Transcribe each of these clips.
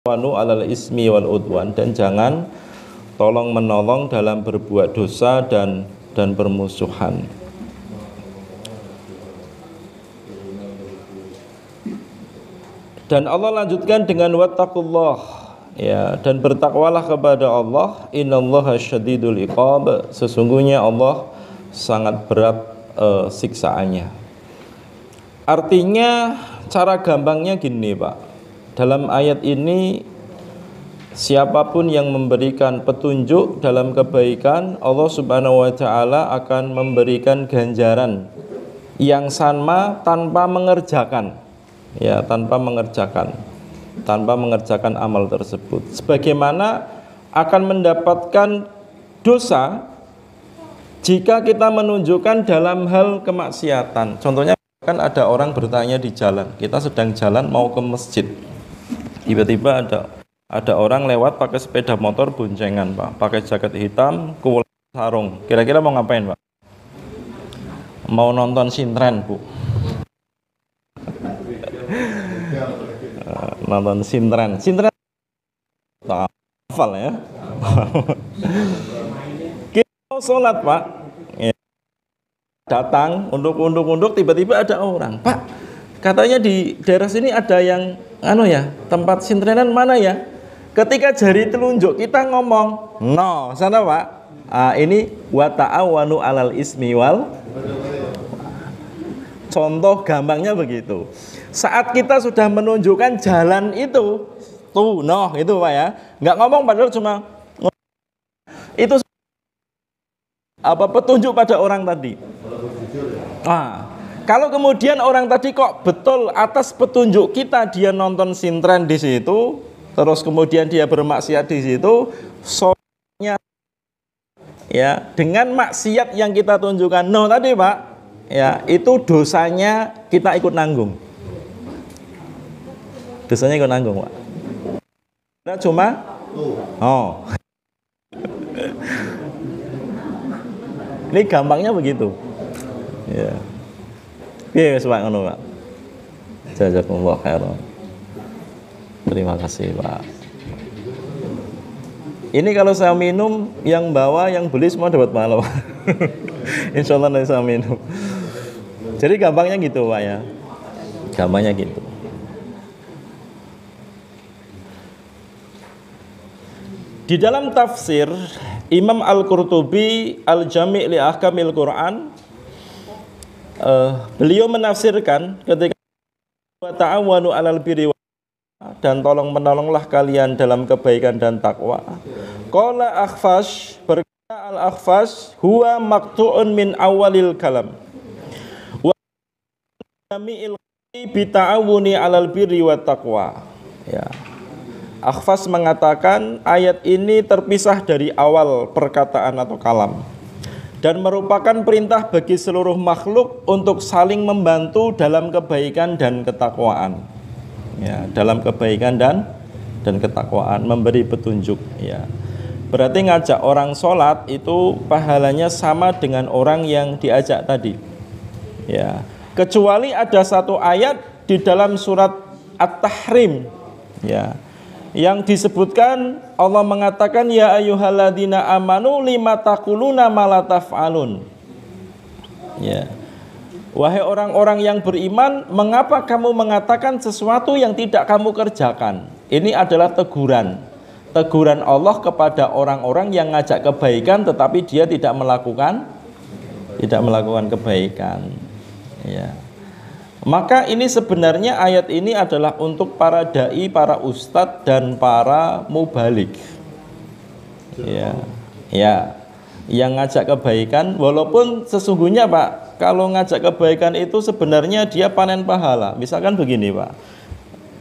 wanu alal ismi wal udwan, dan jangan tolong menolong dalam berbuat dosa dan permusuhan. Dan Allah lanjutkan dengan wattaqullah, ya, dan bertakwalah kepada Allah, innallaha syadidul iqab, sesungguhnya Allah sangat berat siksaannya. Artinya cara gampangnya gini, Pak. Dalam ayat ini siapapun yang memberikan petunjuk dalam kebaikan, Allah Subhanahu wa taala akan memberikan ganjaran yang sama tanpa mengerjakan. Ya, tanpa mengerjakan amal tersebut. Sebagaimana akan mendapatkan dosa jika kita menunjukkan dalam hal kemaksiatan. Contohnya kan ada orang bertanya di jalan, kita sedang jalan mau ke masjid, tiba-tiba ada orang lewat pakai sepeda motor boncengan, Pak, pakai jaket hitam, kuwel sarung. Kira-kira mau ngapain, Pak? Mau nonton sintren, Bu. Nonton sintren tak hafal ya. Kita mau sholat, Pak, ya. Datang unduk tiba-tiba ada orang, Pak, katanya di daerah sini ada yang tempat sintrenan mana ya? Ketika jari telunjuk kita ngomong no sana, Pak. Ini wa ta'awanu alal ismi wal. Contoh gampangnya begitu. Saat kita sudah menunjukkan jalan itu, tuh, noh, itu, Pak, ya. Nggak ngomong padahal cuma itu petunjuk pada orang tadi. Kalau kemudian orang tadi kok betul atas petunjuk kita dia nonton sintren di situ, terus kemudian dia bermaksiat di situ, soalnya ya dengan maksiat yang kita tunjukkan no tadi, Pak, ya, itu dosanya kita ikut nanggung. Dosanya ikut nanggung, Pak. Nah, cuma ini gampangnya begitu. Ya. Piye wis, Pak, ngono, Pak. Jazakumullah khairan. Terima kasih, Pak. Ini kalau saya minum, yang bawa, yang beli semua dapat pahala, Pak. Insyaallah nanti saya minum. Jadi gampangnya gitu, Pak, ya. Gampangnya gitu. Di dalam tafsir Imam Al-Qurtubi Al-Jami' li Ahkamil Quran, beliau menafsirkan ketika wa ta'awanu 'alal birri dan tolong menolonglah kalian dalam kebaikan dan takwa. Qala Akhfash, berkata Al-Akhfash, huwa maqtu'un min awalil kalam. Wa jami'il bi ta'awuni 'alal birri wat taqwa. Ya. Akhfas mengatakan ayat ini terpisah dari awal perkataan atau kalam dan merupakan perintah bagi seluruh makhluk untuk saling membantu dalam kebaikan dan ketakwaan. Ya, dalam kebaikan dan ketakwaan, memberi petunjuk, ya. Berarti ngajak orang sholat itu pahalanya sama dengan orang yang diajak tadi. Ya. Kecuali ada satu ayat di dalam surat At-Tahrim, ya, yang disebutkan Allah mengatakan ya ayyuhalladzina amanu lima taquluna ma la taf'alun. Ya. Wahai orang-orang yang beriman, mengapa kamu mengatakan sesuatu yang tidak kamu kerjakan? Ini adalah teguran. Teguran Allah kepada orang-orang yang ngajak kebaikan tetapi dia tidak melakukan kebaikan. Ya. Maka ini sebenarnya ayat ini adalah untuk para dai, para ustadz dan para mubalik. Ya. Ya. Yang ngajak kebaikan, walaupun sesungguhnya, Pak, kalau ngajak kebaikan itu sebenarnya dia panen pahala. Misalkan begini, Pak,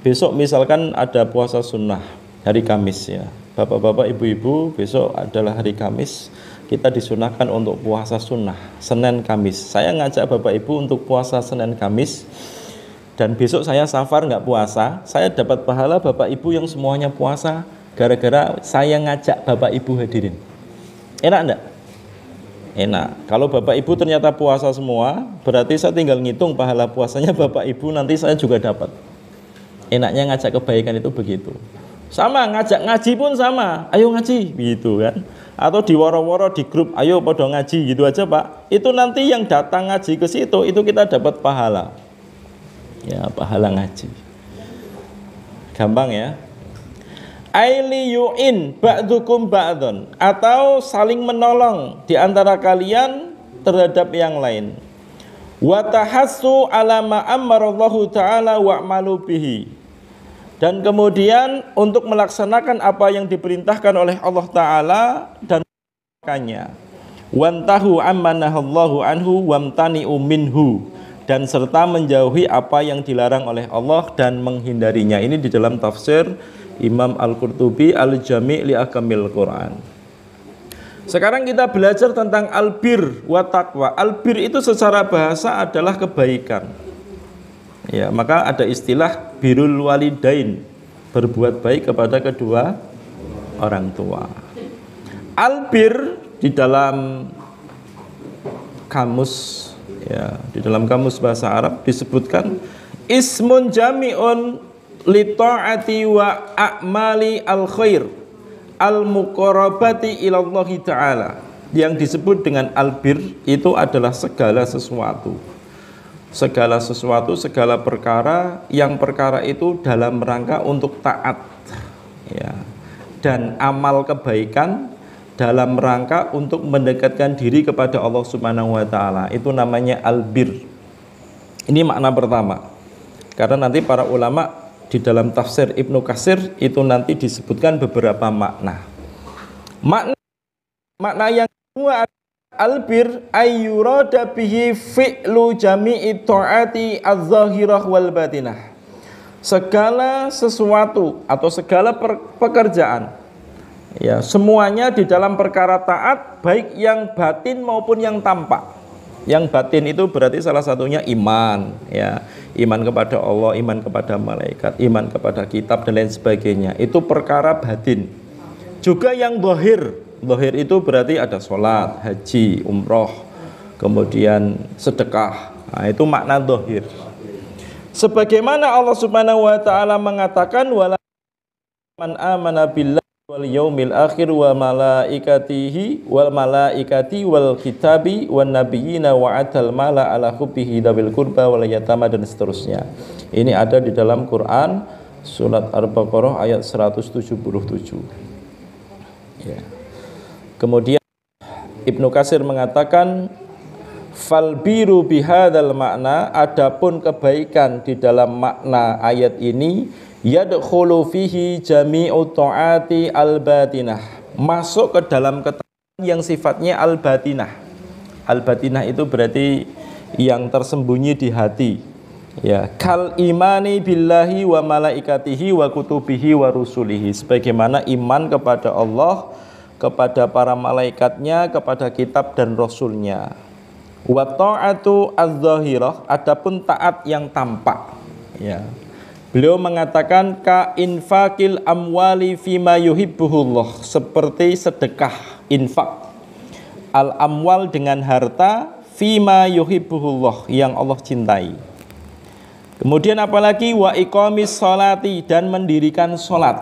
besok misalkan ada puasa sunnah hari Kamis, ya, bapak-bapak, ibu-ibu, besok adalah hari Kamis, kita disunahkan untuk puasa sunnah Senin Kamis. Saya ngajak bapak ibu untuk puasa Senin Kamis, dan besok saya safar nggak puasa, saya dapat pahala bapak ibu yang semuanya puasa gara-gara saya ngajak bapak ibu hadirin. Enak enggak? Enak. Kalau bapak ibu ternyata puasa semua, berarti saya tinggal ngitung pahala puasanya bapak ibu, nanti saya juga dapat. Enaknya ngajak kebaikan itu begitu. Sama, ngajak ngaji pun sama, ayo ngaji, gitu kan. Atau di woro-woro di grup, ayo podo ngaji, gitu aja Pak. Itu nanti yang datang ngaji ke situ, itu kita dapat pahala. Ya, pahala ngaji. Gampang ya. Ailiyu'in ba'dukum ba'dun, atau saling menolong di antara kalian terhadap yang lain. Wa tahassu ala ma amarallahu ta'ala wa'malu bihi, dan kemudian untuk melaksanakan apa yang diperintahkan oleh Allah Ta'ala dan melakukannya. Wantahu amma nahallahu anhu wamtani'u minhu, dan serta menjauhi apa yang dilarang oleh Allah dan menghindarinya. Ini di dalam tafsir Imam Al-Qurtubi Al-Jami' li Ahkamil Quran. Sekarang kita belajar tentang albir wa taqwa. Albir itu secara bahasa adalah kebaikan. Ya, maka ada istilah birrul walidain, berbuat baik kepada kedua orang tua. Albir di dalam kamus, ya, di dalam kamus bahasa Arab disebutkan ismun jami'un li ta'ati wa a'mali al khair al muqarrabati ilallahi ta'ala. Yang disebut dengan albir itu adalah segala sesuatu, segala perkara yang perkara itu dalam rangka untuk taat, ya, dan amal kebaikan dalam rangka untuk mendekatkan diri kepada Allah Subhanahu wa taala. Itu namanya albir. Ini makna pertama. Karena nanti para ulama di dalam tafsir Ibnu Katsir itu nanti disebutkan beberapa makna. Makna yang kedua, albir ayyurada bihi fi'lu jami'i ta'ati az-zahirah wal batinah. Segala sesuatu atau segala pekerjaan, ya, semuanya di dalam perkara taat, baik yang batin maupun yang tampak. Yang batin itu berarti salah satunya iman, ya, iman kepada Allah, iman kepada malaikat, iman kepada kitab dan lain sebagainya. Itu perkara batin. Juga yang zahir, zahir itu berarti ada sholat, haji, umroh, kemudian sedekah. Nah, itu makna zahir. Sebagaimana Allah Subhanahu wa taala mengatakan wala man amana billahi wal yaumil akhir wa malaikatihi wal malaikati wal kitabi wan nabiyina wa atal mala ala hubbihi dabil qurba wal yatama, dan seterusnya. Ini ada di dalam Quran surat Al-Baqarah ayat 177. Ya. Kemudian Ibnu Katsir mengatakan fal biru bihadzal makna, adapun kebaikan di dalam makna ayat ini yadkhulu fihi jami'u ta'ati al-batinah, masuk ke dalam ketaatan yang sifatnya al-batinah. Al-batinah itu berarti yang tersembunyi di hati, ya, kal imani billahi wa malaikatihi wa kutubihi wa rusulihi, sebagaimana iman kepada Allah, kepada para malaikatnya, kepada kitab dan rasulnya. Wa ta'atu az-zahirah, adapun taat yang tampak, ya. Beliau mengatakan ka infakil amwali fima yuhibbuhullah, seperti sedekah, infak, al amwal dengan harta, fima yuhibbuhullah, yang Allah cintai. Kemudian apalagi wa iqamis sholati, dan mendirikan sholat,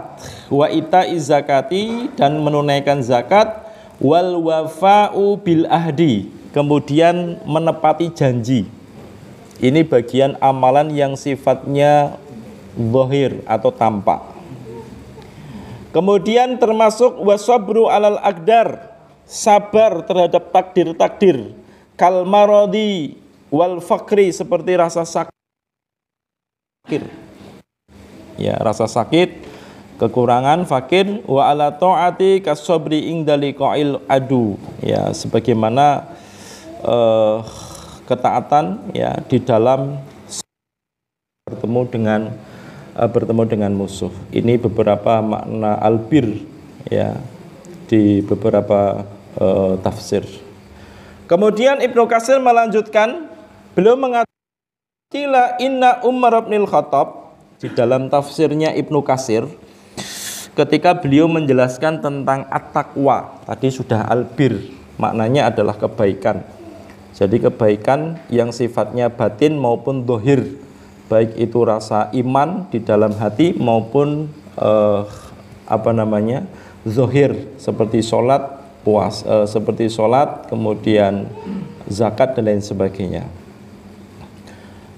wa itaiz zakati, dan menunaikan zakat, wal wafa'u bil ahdi, kemudian menepati janji. Ini bagian amalan yang sifatnya zahir atau tampak. Kemudian termasuk wasabru alal aqdar, sabar terhadap takdir-takdir, kal maradi wal fakri, seperti rasa sakit, ya, rasa sakit, kekurangan, fakir, wa ala ta'ati kasabri indali qail adu, ya, sebagaimana ketaatan, ya, di dalam bertemu dengan musuh. Ini beberapa makna albir, ya, di beberapa tafsir. Kemudian Ibnu Katsir melanjutkan, beliau mengatakan inna Umar bin Khattab, di dalam tafsirnya Ibnu Katsir, ketika beliau menjelaskan tentang at-taqwa, tadi sudah albir, maknanya adalah kebaikan. Jadi kebaikan yang sifatnya batin maupun zahir, baik itu rasa iman di dalam hati maupun zohir, seperti sholat, kemudian zakat dan lain sebagainya.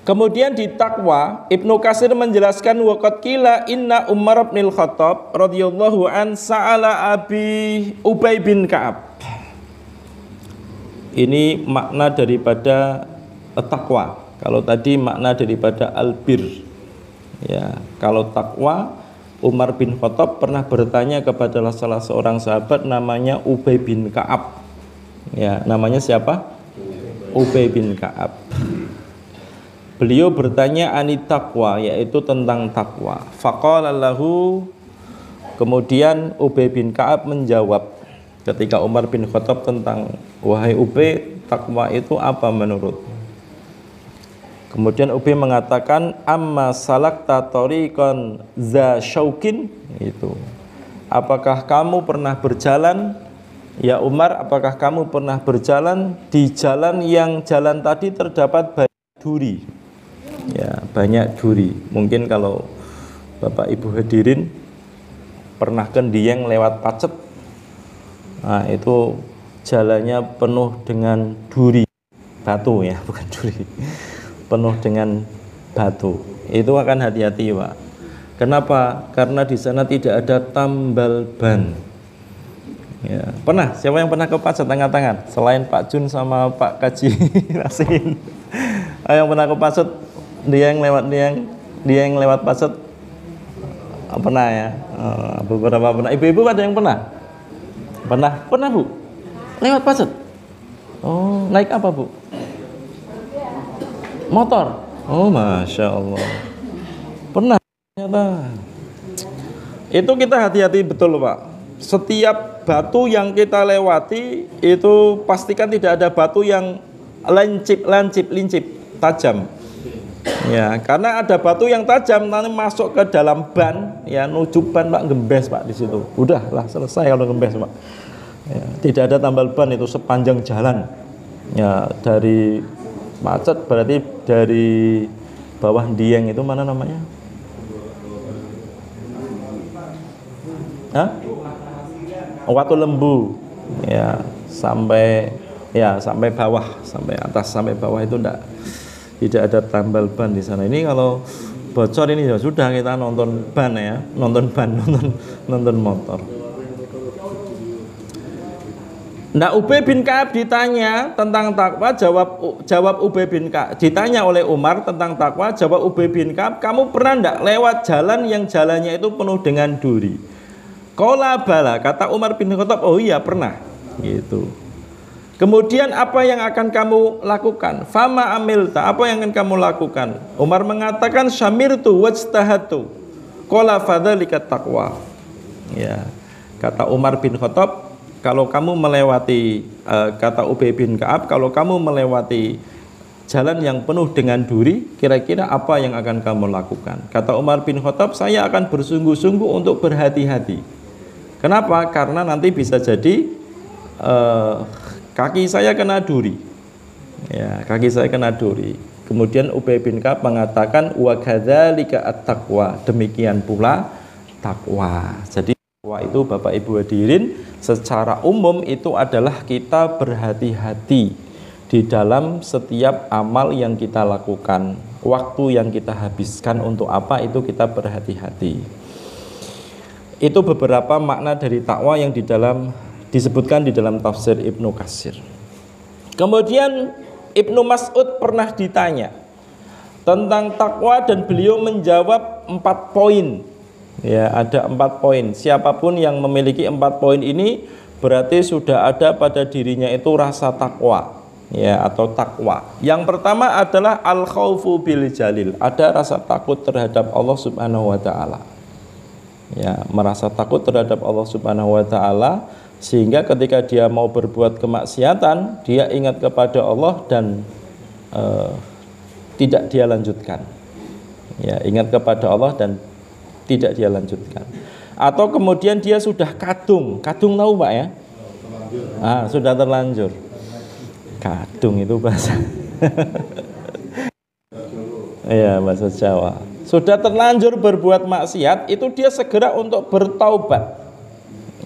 Kemudian di takwa, Ibnu Katsir menjelaskan waqad qila inna Umar bin Khattab radhiyallahu an sa'ala Abi Ubay bin Ka'ab. Ini makna daripada takwa. Kalau tadi makna daripada albir. Ya, kalau takwa, Umar bin Khattab pernah bertanya kepada salah seorang sahabat namanya Ubay bin Ka'ab. Ya, namanya siapa? Ubay bin Ka'ab. Beliau bertanya anit taqwa, yaitu tentang takwa. Faqala lahu, kemudian Ubay bin Ka'ab menjawab ketika Umar bin Khattab tentang, wahai Ubay, takwa itu apa menurut? Kemudian Ubay mengatakan, amma salakta tariqan za syaukin, itu. Apakah kamu pernah berjalan, ya Umar, apakah kamu pernah berjalan di jalan yang jalan tadi terdapat banyak duri? Ya, banyak duri. Mungkin kalau Bapak Ibu hadirin pernah ke Dieng lewat Pacet, nah itu jalannya penuh dengan duri, batu ya, bukan duri, penuh dengan batu. Itu akan hati-hati, Pak. Kenapa? Karena di sana tidak ada tambal ban. Ya, pernah? Siapa yang pernah ke Pacet? Angkat tangan. Selain Pak Jun sama Pak Kaji Rasin. Yang pernah ke Pacet? Dia yang lewat Pacet, pernah ya? Beberapa pernah. Ibu-ibu ada yang pernah? Pernah Bu? Lewat Pacet? Oh, naik apa Bu? Motor? Oh, Masya Allah. Pernah ternyata. Itu kita hati-hati betul Pak. Setiap batu yang kita lewati itu pastikan tidak ada batu yang lincip, tajam. Ya, karena ada batu yang tajam nanti masuk ke dalam ban, ya nuju ban Pak, gembes Pak di situ. Udahlah selesai kalau gembes Pak. Ya, tidak ada tambal ban itu sepanjang jalan. Ya, dari Pacet berarti dari bawah Dieng itu mana namanya? Hah? Watu Lembu. Ya, sampai bawah, sampai atas, sampai bawah itu tidak ada tambal ban di sana. Ini kalau bocor ini ya sudah, kita nonton ban ya, nonton motor. Nah, Ubay bin Ka'ab ditanya tentang takwa, jawab Ubay bin Ka'ab. Ditanya oleh Umar tentang takwa, jawab Ubay bin Ka'ab, kamu pernah enggak lewat jalan yang jalannya itu penuh dengan duri? Qala bala, kata Umar bin Khattab, oh iya pernah. Gitu. Kemudian apa yang akan kamu lakukan? Fama amilta, apa yang akan kamu lakukan? Umar mengatakan syamirtu wajtahatu. Qala fadzalika taqwa. Ya. Kata Umar bin Khattab, kalau kamu melewati kata Ubay bin Ka'ab, kalau kamu melewati jalan yang penuh dengan duri, kira-kira apa yang akan kamu lakukan? Kata Umar bin Khattab, saya akan bersungguh-sungguh untuk berhati-hati. Kenapa? Karena nanti bisa jadi kaki saya kena duri. Ya, kaki saya kena duri. Kemudian Ubay bin Ka'ab mengatakan wa kadzalika at-taqwa, demikian pula takwa. Jadi takwa itu Bapak Ibu hadirin secara umum itu adalah kita berhati-hati di dalam setiap amal yang kita lakukan. Waktu yang kita habiskan untuk apa itu kita berhati-hati. Itu beberapa makna dari takwa yang disebutkan di dalam tafsir Ibnu Katsir. Kemudian Ibnu Mas'ud pernah ditanya tentang takwa dan beliau menjawab 4 poin. Ya, ada 4 poin. Siapapun yang memiliki 4 poin ini berarti sudah ada pada dirinya itu rasa takwa, ya, atau takwa. Yang pertama adalah al-khaufu bil jalil. Ada rasa takut terhadap Allah Subhanahu wa taala. Ya, merasa takut terhadap Allah Subhanahu wa taala sehingga ketika dia mau berbuat kemaksiatan, dia ingat kepada Allah dan tidak dia lanjutkan. Ya, ingat kepada Allah dan tidak dia lanjutkan. Atau kemudian dia sudah kadung tahu Pak ya? Sudah terlanjur. Kadung itu bahasa. Iya, bahasa Jawa. sudah terlanjur berbuat maksiat, itu dia segera untuk bertaubat.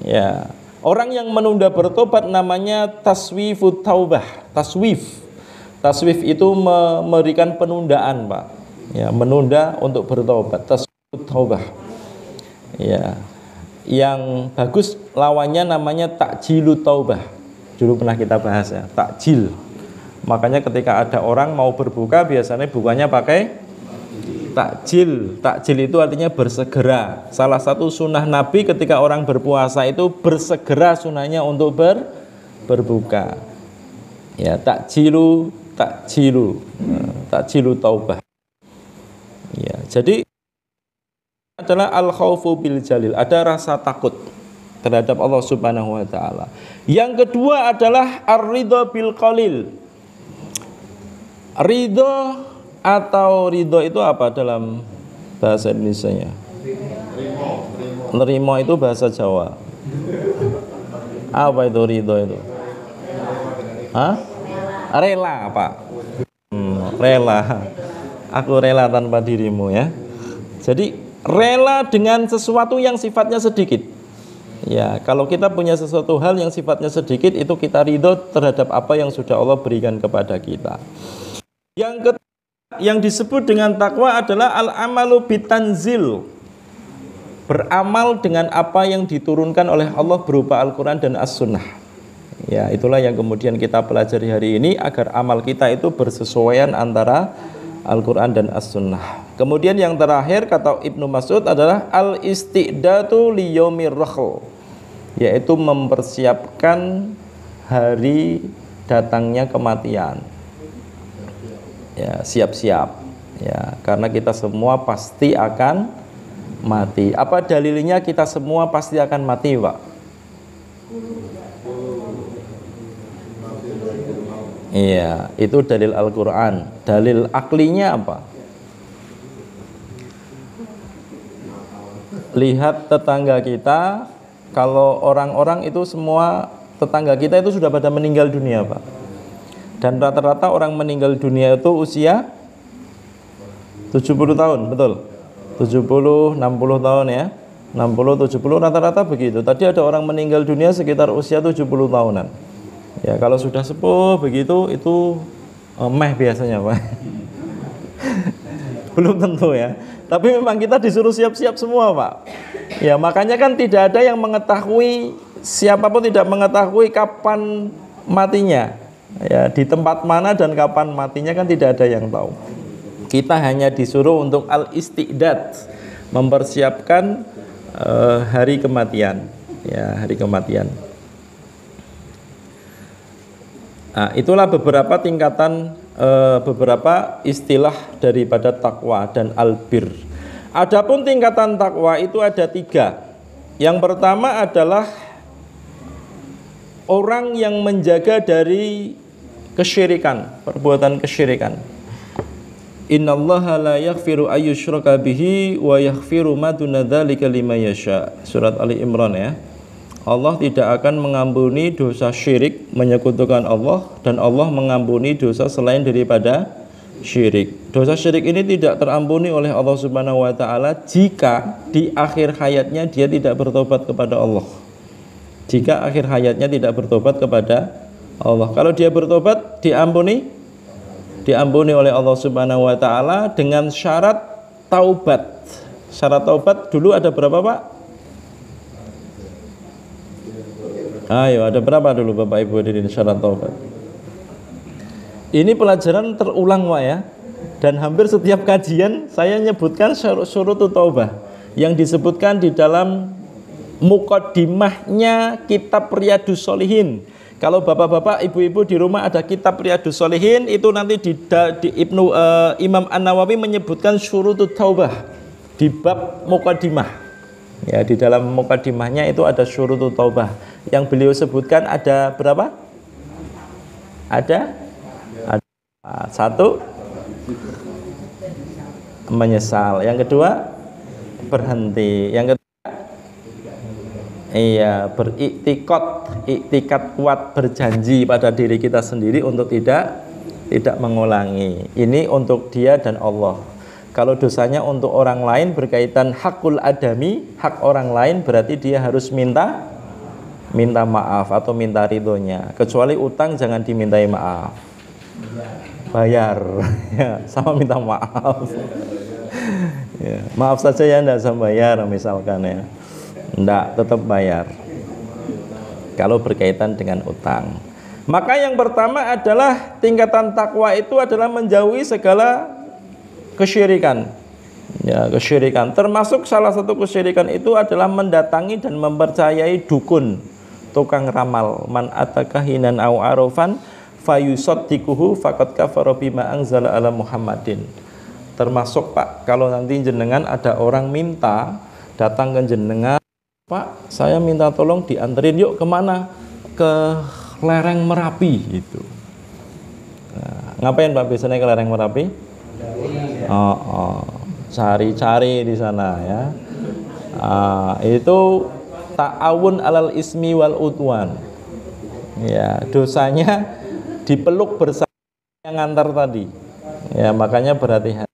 Ya, orang yang menunda bertobat namanya taswifut taubah. Taswif itu memberikan penundaan, Pak. Ya, menunda untuk bertobat. Taswifut taubah. Ya. Yang bagus lawannya namanya takjilut taubah. Dulu pernah kita bahas ya, takjil. Makanya ketika ada orang mau berbuka biasanya bukanya pakai takjil. Takjil itu artinya bersegera. Salah satu sunnah Nabi ketika orang berpuasa itu bersegera sunnahnya untuk berbuka. Ya, takjilu taubah. Ya, jadi adalah al-khaufu bil jalil, ada rasa takut terhadap Allah Subhanahu wa taala. Yang kedua adalah ar-ridha bil qalil. Ridho atau ridho itu apa dalam bahasa Indonesianya? Nerimo itu bahasa Jawa. Apa itu ridho itu? Hah? Rela, Pak. Rela. Aku rela tanpa dirimu ya. Jadi rela dengan sesuatu yang sifatnya sedikit. Ya, kalau kita punya sesuatu hal yang sifatnya sedikit, itu kita ridho terhadap apa yang sudah Allah berikan kepada kita. Yang ketiga, yang disebut dengan takwa adalah al-amalu bitanzil. Beramal dengan apa yang diturunkan oleh Allah berupa Al-Quran dan As-Sunnah. Ya, itulah yang kemudian kita pelajari hari ini agar amal kita itu bersesuaian antara Al-Quran dan As-Sunnah. Kemudian yang terakhir kata Ibnu Mas'ud adalah al-istidatu liyaumir rahl, yaitu mempersiapkan hari datangnya kematian. Ya, siap-siap. Ya, karena kita semua pasti akan mati. Apa dalilnya kita semua pasti akan mati, Pak? Iya, itu dalil Al-Quran. Dalil aklinya apa? Lihat tetangga kita. Kalau orang-orang itu semua tetangga kita itu sudah pada meninggal dunia, Pak. Dan rata-rata orang meninggal dunia itu usia 70 tahun, betul? 70, 60 tahun ya. 60, 70 rata-rata begitu. Tadi ada orang meninggal dunia sekitar usia 70 tahunan. Ya, kalau sudah sepuh begitu itu meh biasanya, Pak. Belum tentu ya. Tapi memang kita disuruh siap-siap semua, Pak. Ya, makanya kan tidak ada yang mengetahui, siapapun tidak mengetahui kapan matinya. Ya, di tempat mana dan kapan matinya kan tidak ada yang tahu. Kita hanya disuruh untuk al-istidad, mempersiapkan hari kematian. Ya, hari kematian. Nah, itulah beberapa tingkatan, beberapa istilah daripada takwa dan albir. Adapun tingkatan takwa itu ada 3. Yang pertama adalah orang yang menjaga dari kesyirikan, perbuatan kesyirikan. Innallaha la yaghfiru ayyushraka bihi wa yaghfiru ma duna dzalika liman yasha. Surat Ali Imran ya. Allah tidak akan mengampuni dosa syirik, menyekutukan Allah, dan Allah mengampuni dosa selain daripada syirik. Dosa syirik ini tidak terampuni oleh Allah Subhanahu wa taala jika di akhir hayatnya dia tidak bertobat kepada Allah. Jika akhir hayatnya tidak bertobat kepada Allah. Kalau dia bertobat diampuni oleh Allah Subhanahu wa taala dengan syarat taubat. Syarat taubat dulu ada berapa, Pak? Ayo, ada berapa dulu Bapak Ibu hadirin syarat taubat? Ini pelajaran terulang, Pak ya. Dan hampir setiap kajian saya nyebutkan syurutut taubah yang disebutkan di dalam muqaddimahnya kitab Riyadhus Shalihin. Kalau bapak-bapak, ibu-ibu di rumah ada kitab Riyadhus Shalihin, itu nanti di Imam An-Nawawi menyebutkan syurutut taubah di bab muqaddimah. Ya, di dalam muqaddimahnya itu ada syurutut taubah. Yang beliau sebutkan ada berapa? Ada 1, menyesal. Yang kedua, berhenti. Yang ketiga, iktikad kuat, berjanji pada diri kita sendiri untuk tidak mengulangi. Ini untuk dia dan Allah. Kalau dosanya untuk orang lain berkaitan hakul adami, hak orang lain, berarti dia harus minta maaf atau minta ridhonya. Kecuali utang jangan dimintai maaf, bayar ya, sama minta maaf. Ya, maaf saja ya, enggak usah bayar misalkan ya, enggak, tetap bayar kalau berkaitan dengan utang. Maka yang pertama adalah tingkatan takwa itu adalah menjauhi segala kesyirikan. Ya, kesyirikan termasuk salah satu kesyirikan itu adalah mendatangi dan mempercayai dukun, tukang ramal. Man atakahinan au arufan fayusaddiquhu faqad kafara bima anzala ala Muhammadin. Termasuk Pak, kalau nanti jenengan ada orang minta datang ke jenengan, Pak, saya minta tolong dianterin yuk kemana? Ke lereng Merapi gitu. Nah, ngapain Pak biasanya ke lereng Merapi? Cari-cari di sana ya. Itu ta'awun alal ismi wal udwan. Ya, dosanya dipeluk bersama yang ngantar tadi. Ya, makanya berhati-hati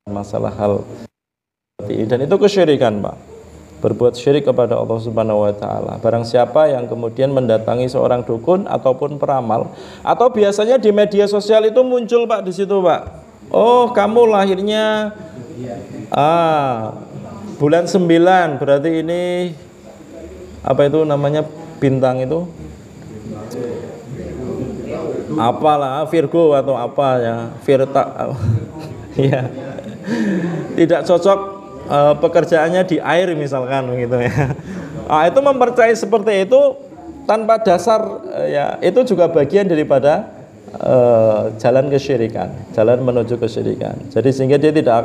masalah hal seperti ini. Dan itu kesyirikan, Pak. Berbuat syirik kepada Allah Subhanahu wa taala. Barang siapa yang kemudian mendatangi seorang dukun ataupun peramal, atau biasanya di media sosial itu muncul Pak di situ, Pak. Oh, kamu lahirnya bulan 9, berarti ini apa itu namanya bintang itu? Apalah, Virgo atau apa ya, Virta. Ya. Tidak cocok pekerjaannya di air misalkan begitu ya. Itu mempercayai seperti itu tanpa dasar ya, itu juga bagian daripada jalan kesyirikan, jalan menuju kesyirikan. Jadi sehingga dia tidak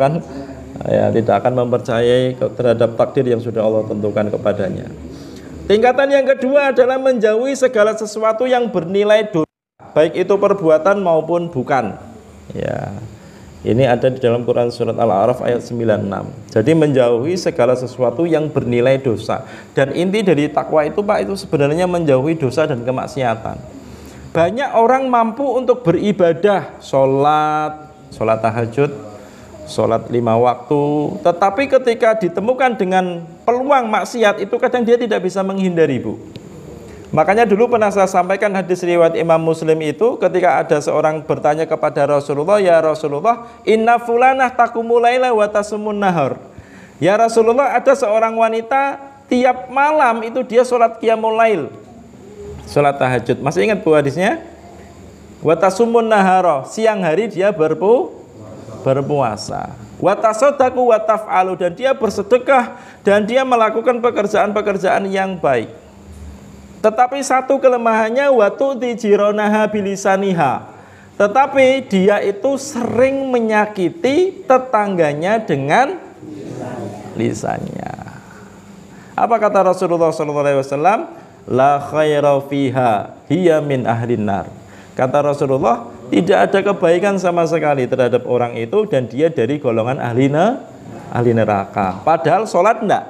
akan mempercayai terhadap takdir yang sudah Allah tentukan kepadanya. Tingkatan yang kedua adalah menjauhi segala sesuatu yang bernilai dosa, baik itu perbuatan maupun bukan. Ya. Ini ada di dalam Quran surat Al-A'raf ayat 96. Jadi menjauhi segala sesuatu yang bernilai dosa. Dan inti dari takwa itu Pak, itu sebenarnya menjauhi dosa dan kemaksiatan. Banyak orang mampu untuk beribadah, sholat tahajud, sholat 5 waktu, tetapi ketika ditemukan dengan peluang maksiat itu kadang dia tidak bisa menghindari, Bu. Makanya dulu pernah saya sampaikan hadis riwayat Imam Muslim itu, ketika ada seorang bertanya kepada Rasulullah, ya Rasulullah, inna fulanah taqumu laila wa tasumun nahar. Ya Rasulullah, ada seorang wanita tiap malam itu dia sholat qiyamul lail, sholat tahajud. Masih ingat Bu hadisnya? Wa tasumun nahara, siang hari dia berpuasa. Wa tasaddaqu wa taf'alu, dan dia bersedekah dan dia melakukan pekerjaan-pekerjaan yang baik. Tetapi satu kelemahannya, watu di jironaha bilisaniha. Tetapi dia itu sering menyakiti tetangganya dengan lisannya. Apa kata Rasulullah SAW? La khaira fiha hiya min ahlin nar. Kata Rasulullah, tidak ada kebaikan sama sekali terhadap orang itu dan dia dari golongan ahli neraka. Padahal sholat enggak?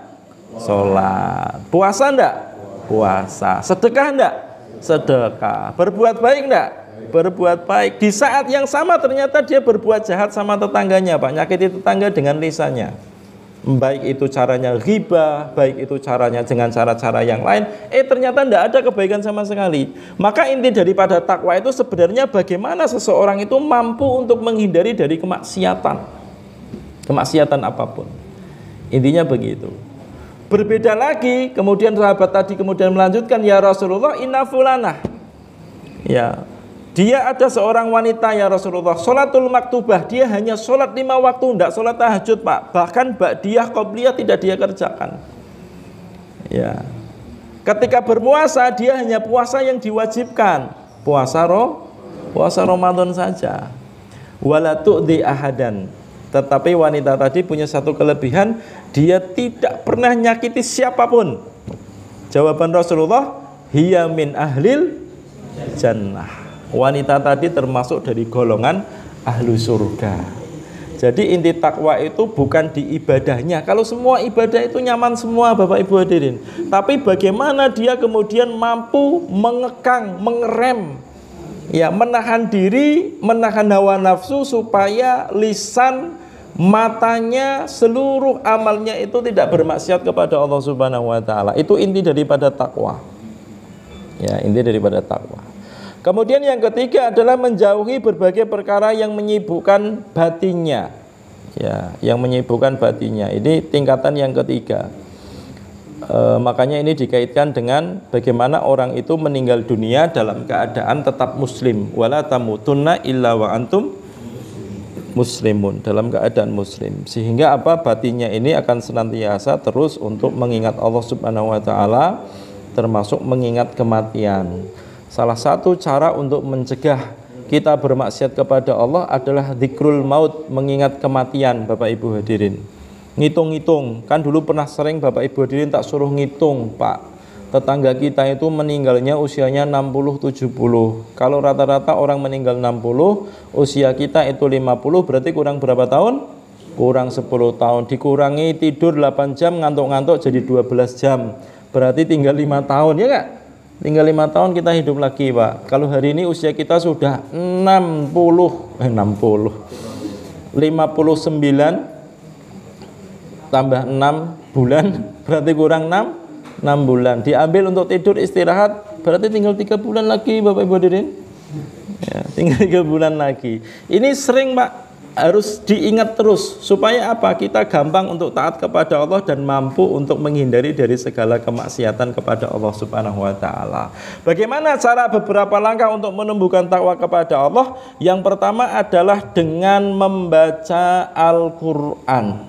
Sholat. Puasa enggak? Puasa. Sedekah enggak? Sedekah. Berbuat baik enggak? Berbuat baik. Di saat yang sama ternyata dia berbuat jahat sama tetangganya, Pak, nyakiti tetangga dengan lisannya. Baik itu caranya ghibah, baik itu caranya dengan cara-cara yang lain, ternyata enggak ada kebaikan sama sekali. Maka inti daripada takwa itu sebenarnya bagaimana seseorang itu mampu untuk menghindari dari kemaksiatan apapun. Intinya begitu. Berbeda lagi, kemudian sahabat tadi kemudian melanjutkan, ya Rasulullah, inna fulanah. Ya, dia ada seorang wanita ya Rasulullah, sholatul maktubah, dia hanya sholat 5 waktu, tidak sholat tahajud, Pak. Bahkan ba'diyah qobliyah tidak dia kerjakan. Ya. Ketika berpuasa, dia hanya puasa yang diwajibkan, puasa Ramadan saja. Wala tu'di ahadan. Tetapi wanita tadi punya satu kelebihan, dia tidak pernah nyakiti siapapun. Jawaban Rasulullah, hiya min ahlil jannah. Wanita tadi termasuk dari golongan ahlu surga. Jadi inti takwa itu bukan di ibadahnya. Kalau semua ibadah itu nyaman semua Bapak Ibu hadirin, tapi bagaimana dia kemudian mampu mengekang, mengerem, ya, menahan diri, menahan hawa nafsu supaya lisan matanya, seluruh amalnya itu tidak bermaksiat kepada Allah Subhanahu wa taala. Itu inti daripada takwa. Ya, inti daripada takwa. Kemudian yang ketiga adalah menjauhi berbagai perkara yang menyibukkan batinnya. Ya, yang menyibukkan batinnya. Ini tingkatan yang ketiga. Makanya ini dikaitkan dengan bagaimana orang itu meninggal dunia dalam keadaan tetap muslim. Wala tamutunna illa wa antum muslimun, dalam keadaan muslim. Sehingga apa, batinnya ini akan senantiasa terus untuk mengingat Allah Subhanahu wa taala, termasuk mengingat kematian. Salah satu cara untuk mencegah kita bermaksiat kepada Allah adalah dzikrul maut, mengingat kematian. Bapak Ibu hadirin, ngitung-ngitung. Kan dulu pernah sering Bapak Ibu hadirin tak suruh ngitung, Pak. Tetangga kita itu meninggalnya usianya 60-70. Kalau rata-rata orang meninggal 60, usia kita itu 50, berarti kurang berapa tahun? Kurang 10 tahun. Dikurangi tidur 8 jam, ngantuk-ngantuk jadi 12 jam. Berarti tinggal 5 tahun, ya Kak? Tinggal 5 tahun kita hidup lagi, Pak. Kalau hari ini usia kita sudah 59 tambah 6 bulan, berarti kurang 6 bulan. Diambil untuk tidur istirahat, berarti tinggal 3 bulan lagi, Bapak Ibu hadirin. Ya, tinggal 3 bulan lagi. Ini sering, Pak, harus diingat terus supaya apa? Kita gampang untuk taat kepada Allah dan mampu untuk menghindari dari segala kemaksiatan kepada Allah Subhanahu wa taala. Bagaimana cara beberapa langkah untuk menumbuhkan takwa kepada Allah? Yang pertama adalah dengan membaca Al-Qur'an.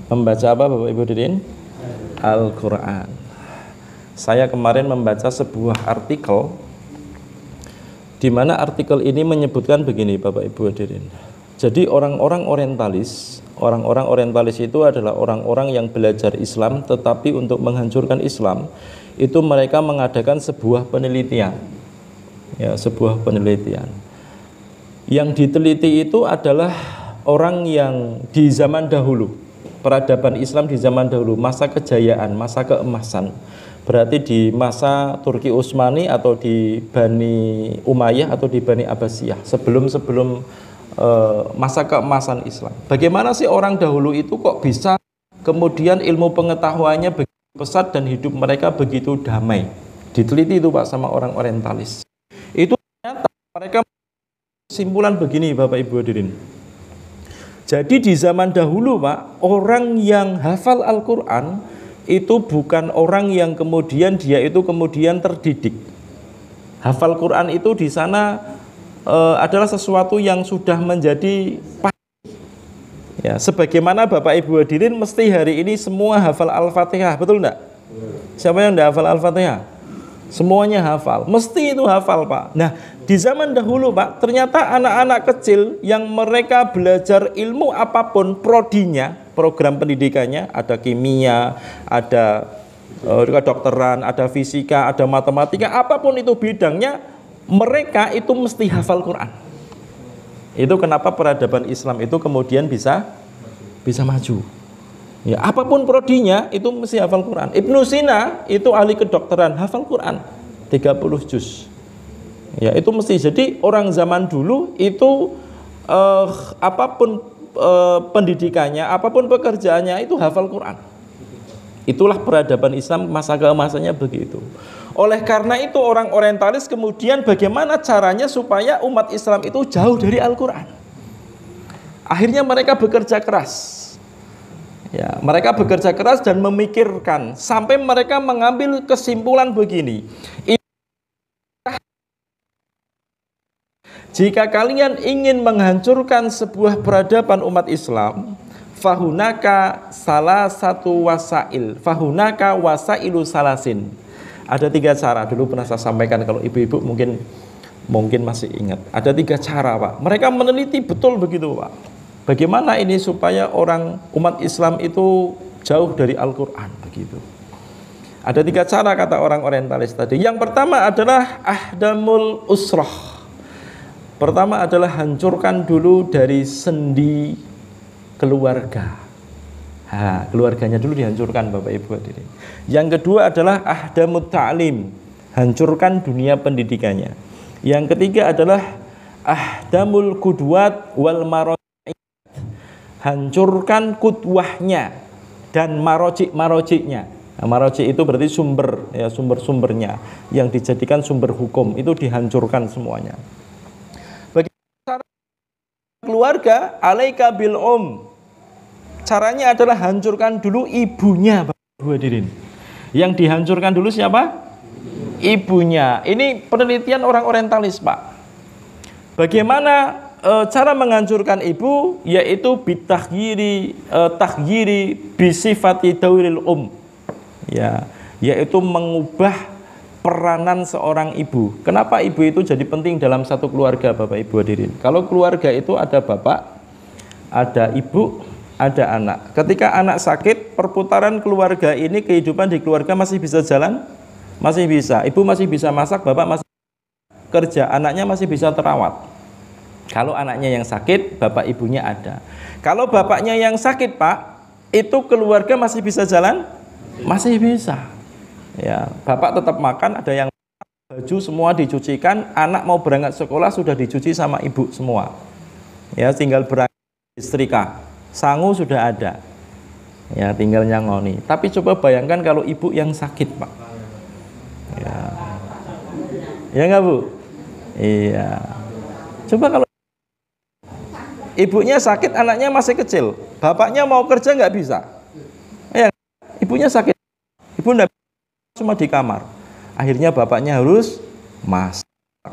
Membaca apa, Bapak Ibu hadirin? Al-Qur'an. Saya kemarin membaca sebuah artikel di mana artikel ini menyebutkan begini, Bapak Ibu hadirin. Jadi orang-orang orientalis itu adalah orang-orang yang belajar Islam, tetapi untuk menghancurkan Islam itu mereka mengadakan sebuah penelitian. Ya, sebuah penelitian. Yang diteliti itu adalah orang yang di zaman dahulu, peradaban Islam di zaman dahulu, masa kejayaan, masa keemasan. Berarti di masa Turki Utsmani atau di Bani Umayyah atau di Bani Abbasiyah, sebelum masa keemasan Islam. Bagaimana sih orang dahulu itu kok bisa kemudian ilmu pengetahuannya begitu pesat dan hidup mereka begitu damai? Diteliti itu, Pak, sama orang orientalis. Itu ternyata mereka kesimpulan begini, Bapak Ibu hadirin. Jadi di zaman dahulu, Pak, orang yang hafal Al-Qur'an itu bukan orang yang kemudian dia itu kemudian terdidik. Hafal Quran itu di sana adalah sesuatu yang sudah menjadi pasti. Ya, sebagaimana Bapak Ibu hadirin mesti hari ini semua hafal Al-Fatihah, betul enggak? Siapa yang enggak hafal Al-Fatihah? Semuanya hafal, mesti itu hafal, Pak. Nah, di zaman dahulu, Pak, ternyata anak-anak kecil yang mereka belajar ilmu apapun, prodinya, program pendidikannya, ada kimia, ada kedokteran, ada fisika, ada matematika, apapun itu bidangnya, mereka itu mesti hafal Quran. Itu kenapa peradaban Islam itu kemudian bisa maju. Ya, apapun prodinya itu mesti hafal Quran. Ibnu Sina itu ahli kedokteran, hafal Quran 30 juz. Ya, itu mesti. Jadi orang zaman dulu itu apapun pendidikannya, apapun pekerjaannya itu hafal Quran. Itulah peradaban Islam masa keemasannya begitu. Oleh karena itu orang orientalis kemudian bagaimana caranya supaya umat Islam itu jauh dari Al-Quran. Akhirnya mereka bekerja keras. Ya, mereka bekerja keras dan memikirkan sampai mereka mengambil kesimpulan begini. Jika kalian ingin menghancurkan sebuah peradaban umat Islam, fahunaka salah satu wasail, fahunaka wasailu salasin. Ada 3 cara, dulu pernah saya sampaikan, kalau ibu-ibu mungkin masih ingat. Ada 3 cara, Pak. Mereka meneliti betul begitu, Pak. Bagaimana ini supaya orang umat Islam itu jauh dari Al-Quran begitu. Ada 3 cara kata orang orientalis tadi. Yang pertama adalah ahdamul usrah. Pertama adalah hancurkan dulu dari sendi keluarga. Keluarganya dulu dihancurkan, Bapak Ibu hadirin. Yang kedua adalah ahdamut ta'lim, hancurkan dunia pendidikannya. Yang ketiga adalah ahdamul qudwat wal marad. hancurkan kudwahnya dan marojik-marojiknya. Nah, marojik itu berarti sumber, ya, sumber-sumbernya yang dijadikan sumber hukum itu dihancurkan semuanya. Bagi keluarga, alaika bil caranya adalah hancurkan dulu ibunya, Bapak hadirin. Yang dihancurkan dulu siapa? Ibunya. Ini penelitian orang orientalis, Pak. Bagaimana cara menghancurkan ibu, yaitu tahyiri bisifati dauril ya, yaitu mengubah peranan seorang ibu. Kenapa ibu itu jadi penting dalam satu keluarga, Bapak Ibu hadirin? Kalau keluarga itu ada bapak, ada ibu, ada anak. Ketika anak sakit, perputaran keluarga ini, kehidupan di keluarga masih bisa jalan? Masih bisa. Ibu masih bisa masak, bapak masih kerja, anaknya masih bisa terawat. Kalau anaknya yang sakit, bapak ibunya ada. Kalau bapaknya yang sakit, Pak, itu keluarga masih bisa jalan? Masih bisa. Ya, bapak tetap makan, ada yang baju semua dicucikan, anak mau berangkat sekolah sudah dicuci sama ibu semua. Ya, tinggal berangkat istrika. Sangu sudah ada. Ya, tinggal nyangoni. Tapi coba bayangkan kalau ibu yang sakit, Pak. Ya. Ya enggak, Bu? Iya. Coba kalau ibunya sakit, anaknya masih kecil, bapaknya mau kerja nggak bisa. Ya, ibunya sakit, ibu nggak cuma di kamar. Akhirnya bapaknya harus masak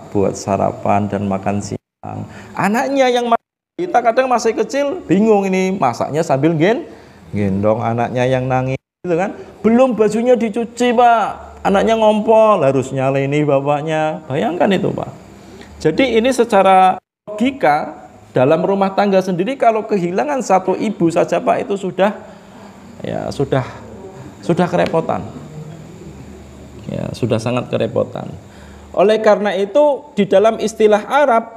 buat sarapan dan makan siang. Anaknya yang kita kadang masih kecil, bingung ini masaknya sambil gendong anaknya yang nangis, gitu kan? Belum bajunya dicuci, Pak. Anaknya ngompol, harus nyaleni bapaknya. Bayangkan itu, Pak. Jadi ini secara logika dalam rumah tangga sendiri, kalau kehilangan satu ibu saja, Pak, itu sudah kerepotan. Ya, sudah sangat kerepotan. Oleh karena itu di dalam istilah Arab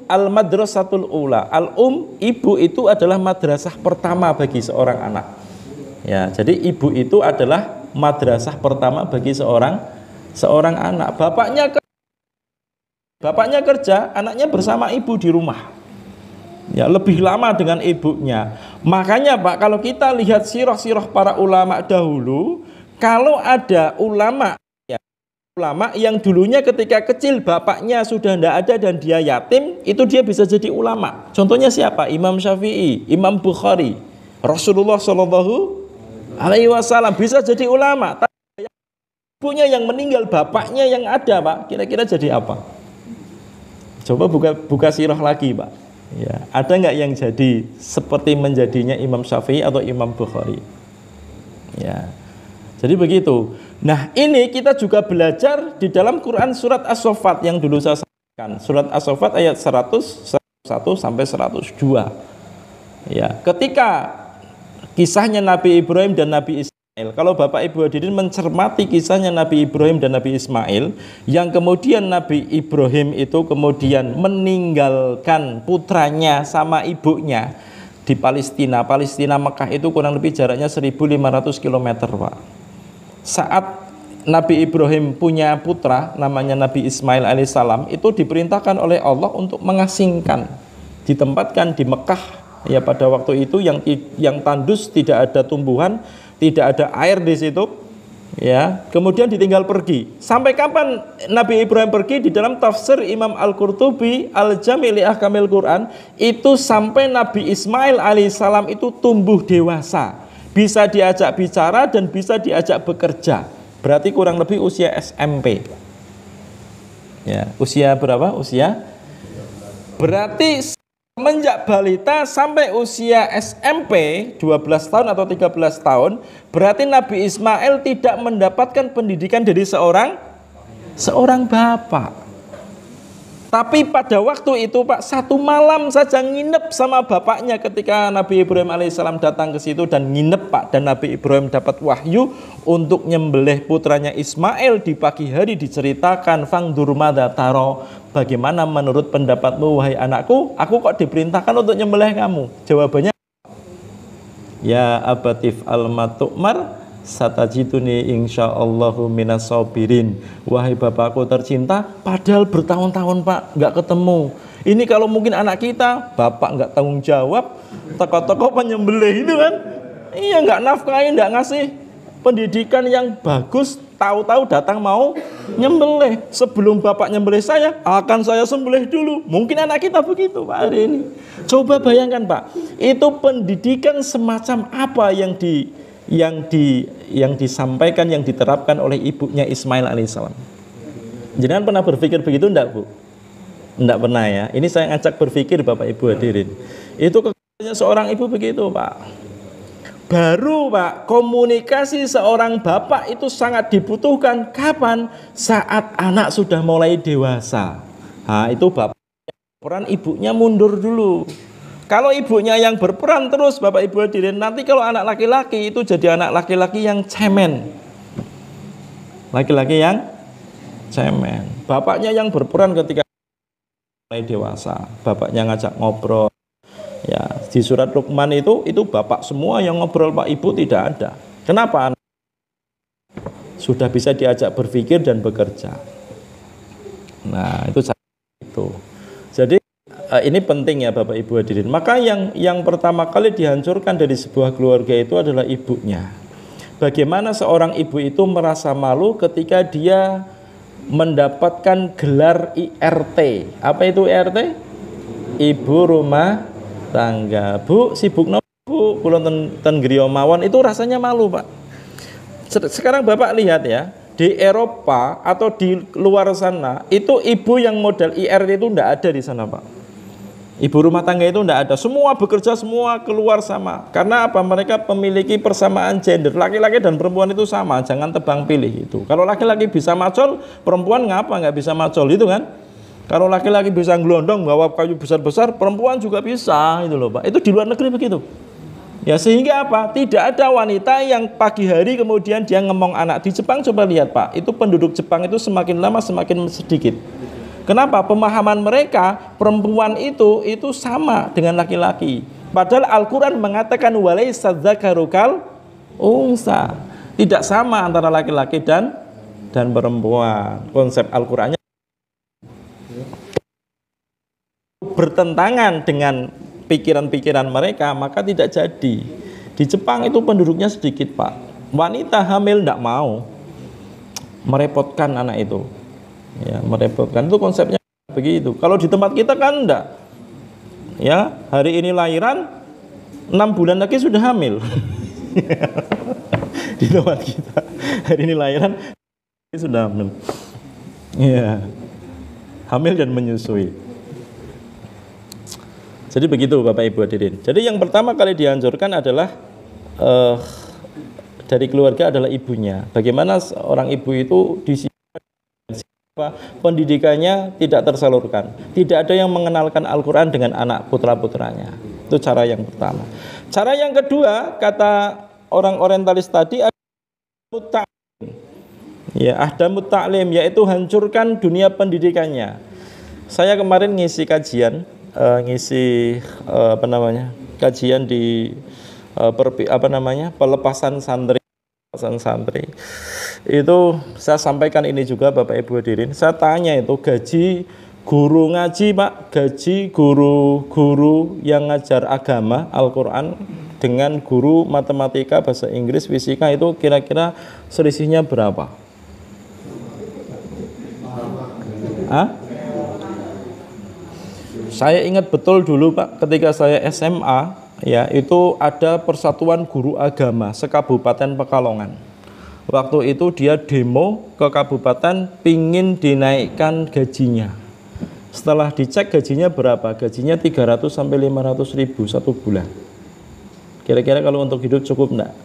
al-madrasatul ula. Ibu itu adalah madrasah pertama bagi seorang anak. Ya, jadi ibu itu adalah madrasah pertama bagi seorang anak. Bapaknya kerja, anaknya bersama ibu di rumah. Ya, lebih lama dengan ibunya. Makanya, Pak, kalau kita lihat sirah-sirah para ulama dahulu, kalau ada ulama yang dulunya ketika kecil bapaknya sudah tidak ada dan dia yatim, itu dia bisa jadi ulama. Contohnya siapa? Imam Syafi'i, Imam Bukhari, Rasulullah Shallallahu Alaihi Wasallam bisa jadi ulama. Tapi ibunya yang meninggal, bapaknya yang ada, Pak, kira-kira jadi apa? Coba buka sirah lagi, Pak. Ya, ada nggak yang jadi seperti menjadinya Imam Syafi'i atau Imam Bukhari? Ya, jadi begitu. Nah, ini kita juga belajar di dalam Quran surat As-Saffat yang dulu saya sampaikan. Surat As-Saffat ayat 101 sampai 102. Ya, ketika kisahnya Nabi Ibrahim dan Nabi Ismail, kalau Bapak Ibu hadirin mencermati kisahnya Nabi Ibrahim dan Nabi Ismail, yang kemudian Nabi Ibrahim itu kemudian meninggalkan putranya sama ibunya di Palestina. Palestina Mekah itu kurang lebih jaraknya 1.500 km, Pak. Saat Nabi Ibrahim punya putra namanya Nabi Ismail alaihissalam, itu diperintahkan oleh Allah untuk mengasingkan, ditempatkan di Mekah. Ya, pada waktu itu yang tandus, tidak ada tumbuhan, tidak ada air di situ. Ya, kemudian ditinggal pergi. Sampai kapan Nabi Ibrahim pergi? Di dalam tafsir Imam Al-Qurtubi Al-Jami' li Ahkamil Quran, itu sampai Nabi Ismail alaihissalam itu tumbuh dewasa, bisa diajak bicara dan bisa diajak bekerja. Berarti kurang lebih usia SMP. Ya, usia berapa? Berarti semenjak balita sampai usia SMP 12 tahun atau 13 tahun, berarti Nabi Ismail tidak mendapatkan pendidikan dari seorang bapak. Tapi pada waktu itu, Pak, satu malam saja nginep sama bapaknya ketika Nabi Ibrahim alaihissalam datang ke situ dan nginep, Pak. Dan Nabi Ibrahim dapat wahyu untuk nyembelih putranya Ismail. Di pagi hari diceritakan, fangdur madza taro, bagaimana menurut pendapatmu wahai anakku, aku kok diperintahkan untuk nyembelih kamu? Jawabannya, ya abatif al-matu'mar satajiduni insyaallahu minas sabirin. Wahai bapakku tercinta, padahal bertahun-tahun Pak nggak ketemu. Ini kalau mungkin anak kita, bapak nggak tanggung jawab, toko-toko penyembelih itu kan, iya nggak nafkahin, nggak ngasih pendidikan yang bagus, tahu-tahu datang mau nyembelih. Sebelum bapak nyembelih saya, akan saya sembelih dulu. Mungkin anak kita begitu Pak hari ini. Coba bayangkan Pak, itu pendidikan semacam apa yang disampaikan, yang diterapkan oleh ibunya Ismail alaihissalam. Jangan pernah berpikir begitu enggak Bu? Enggak pernah ya. Ini saya ngajak berpikir Bapak Ibu hadirin. Itu kekuatannya seorang ibu begitu Pak. Baru Pak, komunikasi seorang bapak itu sangat dibutuhkan. Kapan? Saat anak sudah mulai dewasa. Nah itu bapak peran ibunya mundur dulu. Kalau ibunya yang berperan terus Bapak Ibu hadirin, nanti kalau anak laki-laki itu jadi anak laki-laki yang cemen. Laki-laki yang cemen. Bapaknya yang berperan ketika mulai dewasa. Bapaknya ngajak ngobrol. Ya, di surat Luqman itu bapak semua yang ngobrol, Pak Ibu tidak ada. Kenapa? Sudah bisa diajak berpikir dan bekerja. Nah, itu. Jadi ini penting ya Bapak Ibu hadirin. Maka yang pertama kali dihancurkan dari sebuah keluarga itu adalah ibunya. Bagaimana seorang ibu itu merasa malu ketika dia mendapatkan gelar IRT. Apa itu IRT? Ibu rumah tangga. Bu, sibuk no Bu, kula ten griya mawon, itu rasanya malu, Pak. Sekarang Bapak lihat ya, di Eropa atau di luar sana, itu ibu yang modal IRT itu enggak ada di sana, Pak. Ibu rumah tangga itu enggak ada. Semua bekerja, semua keluar sama. Karena apa? Mereka memiliki persamaan gender. Laki-laki dan perempuan itu sama, jangan tebang pilih itu. Kalau laki-laki bisa macol, perempuan ngapa nggak bisa macol itu kan? Kalau laki-laki bisa ngelondong bawa kayu besar-besar, perempuan juga bisa, itu loh Pak. Itu di luar negeri begitu. Ya sehingga apa? Tidak ada wanita yang pagi hari kemudian dia ngemong anak. Di Jepang coba lihat Pak, itu penduduk Jepang itu semakin lama semakin sedikit. Kenapa? Pemahaman mereka perempuan itu sama dengan laki-laki. Padahal Al-Quran mengatakan walaysa dzakaru kal unsa. Tidak sama antara laki-laki dan perempuan. Konsep Al-Qurannya bertentangan dengan pikiran-pikiran mereka, maka tidak jadi. Di Jepang itu penduduknya sedikit Pak. Wanita hamil tidak mau, merepotkan anak itu. Ya, merepotkan itu konsepnya begitu. Kalau di tempat kita kan enggak. Ya, hari ini lahiran, 6 bulan lagi sudah hamil. Di tempat kita hari ini lahiran sudah hamil. Ya, hamil dan menyusui. Jadi begitu Bapak Ibu hadirin. Jadi yang pertama kali dihancurkan adalah dari keluarga adalah ibunya. Bagaimana seorang ibu itu pendidikannya tidak tersalurkan. Tidak ada yang mengenalkan Al-Quran dengan anak putra-putranya. Itu cara yang pertama. Cara yang kedua, kata orang orientalis tadi, ahdamut ta'lim, yaitu hancurkan dunia pendidikannya. Saya kemarin ngisi kajian, kajian di pelepasan santri. Itu saya sampaikan ini juga Bapak Ibu hadirin. Saya tanya itu gaji guru ngaji Pak, gaji guru yang ngajar agama Al-Quran dengan guru matematika, bahasa Inggris, fisika itu kira-kira selisihnya berapa? Saya ingat betul dulu Pak, ketika saya SMA, ya itu ada Persatuan Guru Agama sekabupaten Pekalongan. Waktu itu dia demo ke kabupaten, pingin dinaikkan gajinya. Setelah dicek gajinya berapa? Gajinya 300 sampai 500 ribu satu bulan. Kira-kira kalau untuk hidup cukup enggak?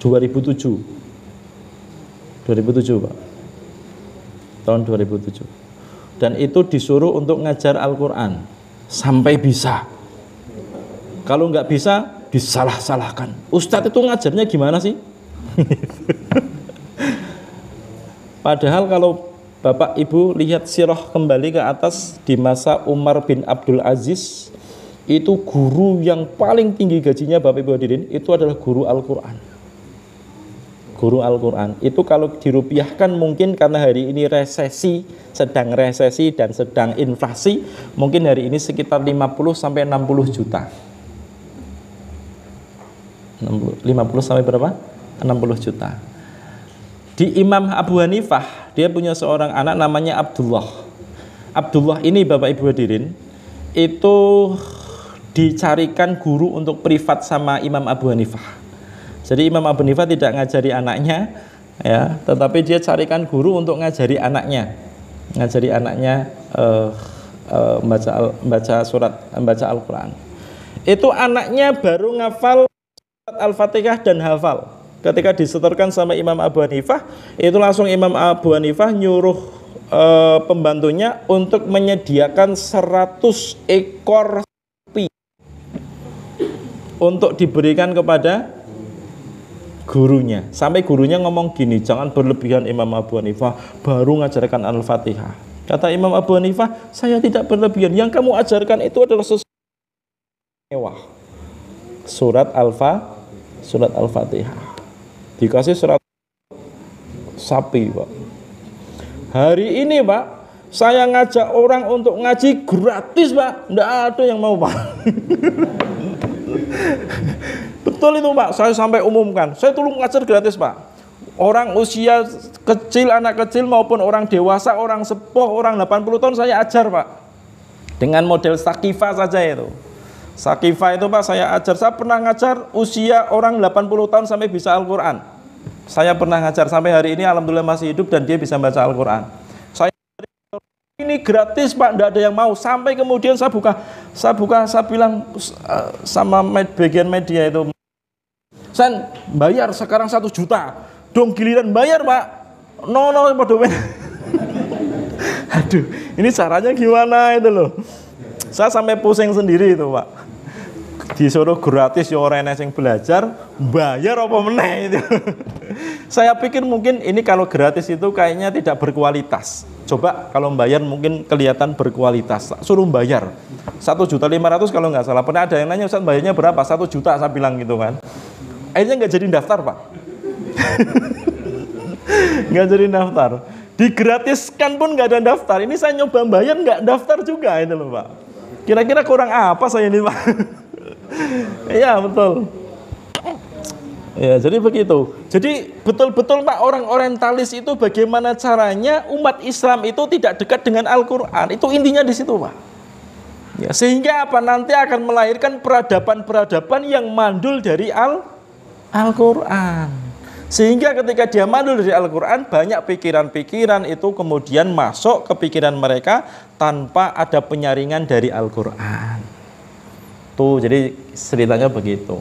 2007 Pak. Tahun 2007. Dan itu disuruh untuk ngajar Al-Quran sampai bisa. Kalau nggak bisa, disalah-salahkan. Ustadz itu ngajarnya gimana sih? Padahal kalau Bapak Ibu lihat sirah kembali ke atas di masa Umar bin Abdul Aziz, itu guru yang paling tinggi gajinya Bapak Ibu hadirin itu adalah guru Al-Quran. Guru Al-Quran itu kalau dirupiahkan mungkin karena hari ini sedang resesi dan sedang inflasi, mungkin hari ini sekitar 50 sampai 60 juta. 50 sampai berapa? 60 juta. Di Imam Abu Hanifah, dia punya seorang anak namanya Abdullah. Abdullah ini Bapak Ibu hadirin, itu dicarikan guru untuk privat sama Imam Abu Hanifah. Jadi Imam Abu Hanifah tidak ngajari anaknya, ya, tetapi dia carikan guru untuk ngajari anaknya, baca Al-Quran. Itu anaknya baru ngafal Al-Fatihah dan hafal. Ketika disetorkan sama Imam Abu Hanifah, itu langsung Imam Abu Hanifah nyuruh pembantunya untuk menyediakan 100 ekor sapi untuk diberikan kepada gurunya. Sampai gurunya ngomong gini, jangan berlebihan Imam Abu Hanifah, baru ngajarkan Al-Fatihah. Kata Imam Abu Hanifah, saya tidak berlebihan, yang kamu ajarkan itu adalah sesuatu mewah. Surat Al-Fatihah dikasih 100 sapi, Pak. Hari ini, Pak, saya ngajak orang untuk ngaji gratis, Pak. Nggak ada yang mau, Pak. Betul itu, Pak. Saya sampai umumkan, saya tolong ngajar gratis, Pak. Orang usia kecil, anak kecil maupun orang dewasa, orang sepuh, orang 80 tahun saya ajar, Pak. Dengan model Sakifah saja itu. Sakifah itu, Pak, saya ajar. Saya pernah ngajar usia orang 80 tahun sampai bisa Al-Quran. Saya pernah ngajar sampai hari ini, alhamdulillah masih hidup dan dia bisa baca Al-Quran. Saya ini gratis, Pak, tidak ada yang mau. Sampai kemudian saya bilang sama bagian media itu, San, bayar sekarang 1 juta. Dong giliran bayar, Pak. No, aduh, ini caranya gimana itu loh. Saya sampai pusing sendiri itu, Pak. Disuruh gratis ya orang yang belajar, bayar apa meneh itu. Saya pikir mungkin ini kalau gratis itu kayaknya tidak berkualitas. Coba kalau bayar mungkin kelihatan berkualitas. Suruh bayar 1.500.000 kalau nggak salah. Pernah ada yang nanya, Ustaz bayarnya berapa? 1 juta saya bilang gitu kan. Akhirnya nggak jadi daftar, Pak. Nggak jadi daftar. Digratiskan pun nggak ada daftar. Ini saya nyoba bayar nggak daftar juga itu loh, Pak. Kira-kira kurang apa saya ini, Pak? Iya, betul. Ya, jadi begitu. Jadi betul-betul, Pak, orang orientalis itu bagaimana caranya umat Islam itu tidak dekat dengan Al-Quran. Itu intinya di situ, Pak. Ya, sehingga apa? Nanti akan melahirkan peradaban-peradaban yang mandul dari Al-Quran. Sehingga ketika dia mandul dari Al-Quran, banyak pikiran-pikiran itu kemudian masuk ke pikiran mereka tanpa ada penyaringan dari Al-Quran. Tuh, jadi ceritanya begitu.